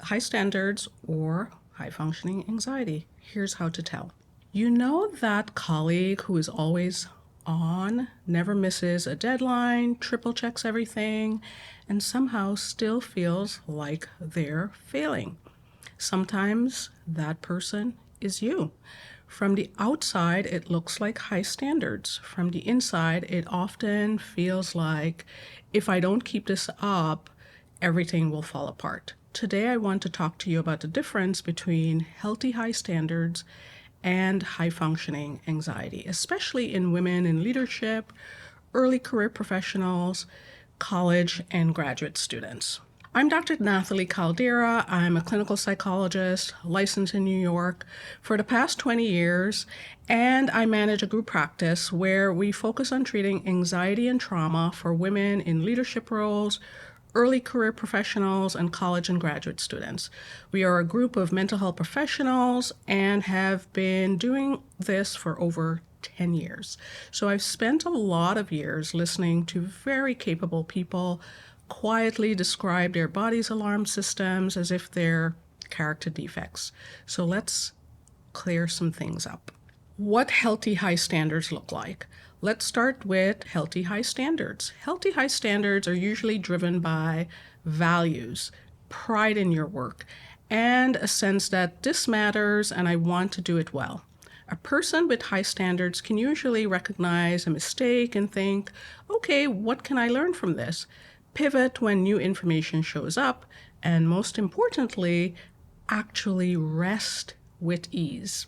high standards or high functioning anxiety? Here's how to tell. You know that colleague who is always on, never misses a deadline, triple checks everything, and somehow still feels like they're failing. Sometimes that person is you. From the outside, it looks like high standards. From the inside, it often feels like if I don't keep this up, everything will fall apart. Today, I want to talk to you about the difference between healthy high standards and high functioning anxiety, especially in women in leadership, early career professionals, college and graduate students. I'm Dr. Nathalie Caldera. I'm a clinical psychologist licensed in New York for the past 20 years, and I manage a group practice where we focus on treating anxiety and trauma for women in leadership roles, early career professionals, and college and graduate students. We are a group of mental health professionals and have been doing this for over 10 years. So I've spent a lot of years listening to very capable people quietly describe their body's alarm systems as if they're character defects. So let's clear some things up. What healthy high standards look like? Let's start with healthy high standards. Healthy high standards are usually driven by values, pride in your work, and a sense that this matters and I want to do it well. A person with high standards can usually recognize a mistake and think, okay, what can I learn from this? Pivot when new information shows up, and most importantly, actually rest with ease.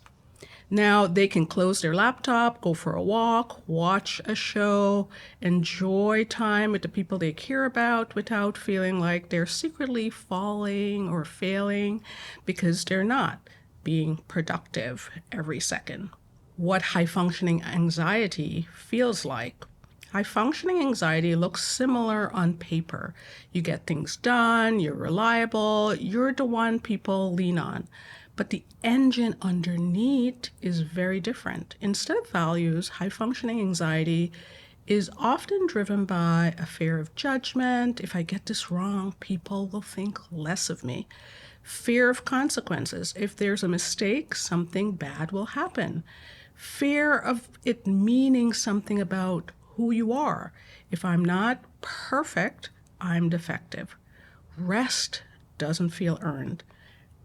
Now they can close their laptop, go for a walk, watch a show, enjoy time with the people they care about without feeling like they're secretly falling or failing because they're not being productive every second. What high functioning anxiety feels like. High functioning anxiety looks similar on paper. You get things done, you're reliable, you're the one people lean on. But the engine underneath is very different. Instead of values, high functioning anxiety is often driven by a fear of judgment. If I get this wrong, people will think less of me. Fear of consequences. If there's a mistake, something bad will happen. Fear of it meaning something about who you are. If I'm not perfect, I'm defective. Rest doesn't feel earned.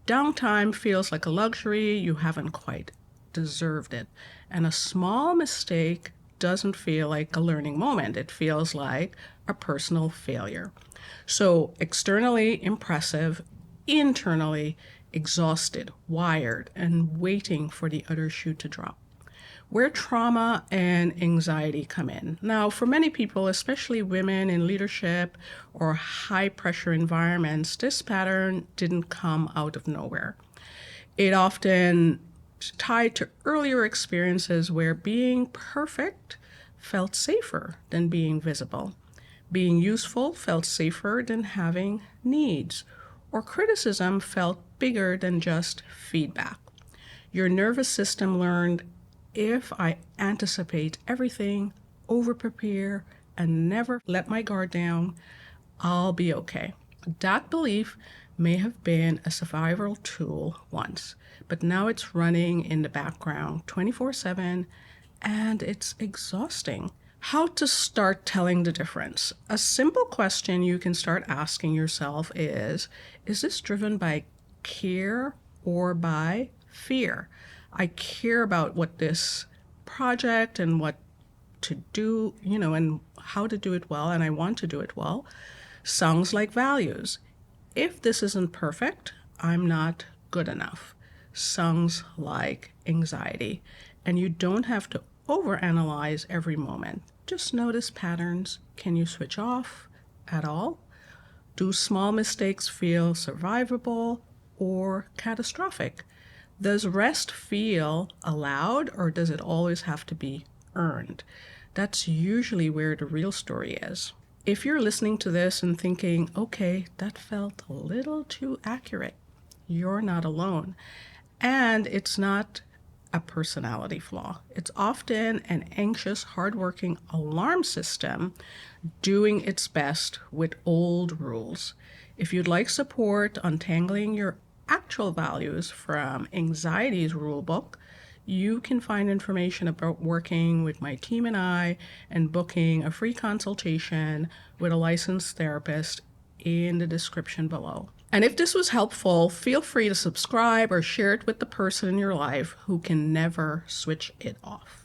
Downtime feels like a luxury. You haven't quite deserved it. And a small mistake doesn't feel like a learning moment. It feels like a personal failure. So externally impressive, internally exhausted, wired, and waiting for the other shoe to drop. Where trauma and anxiety come in. Now, for many people, especially women in leadership or high pressure environments, this pattern didn't come out of nowhere. It often tied to earlier experiences where being perfect felt safer than being visible. Being useful felt safer than having needs, or criticism felt bigger than just feedback. Your nervous system learned, if I anticipate everything, over-prepare, and never let my guard down, I'll be okay. That belief may have been a survival tool once, but now it's running in the background 24/7, and it's exhausting. How to start telling the difference? A simple question you can start asking yourself is this driven by care or by fear? I care about what this project and what to do, and how to do it well, and I want to do it well. Sounds like values. If this isn't perfect, I'm not good enough. Sounds like anxiety. And you don't have to overanalyze every moment. Just notice patterns. Can you switch off at all? Do small mistakes feel survivable or catastrophic? Does rest feel allowed, or does it always have to be earned? That's usually where the real story is. If you're listening to this and thinking, okay, that felt a little too accurate, you're not alone. And it's not a personality flaw. It's often an anxious, hardworking alarm system doing its best with old rules. If you'd like support untangling your actual values from anxiety's rulebook, you can find information about working with my team and I and booking a free consultation with a licensed therapist in the description below. And if this was helpful, feel free to subscribe or share it with the person in your life who can never switch it off.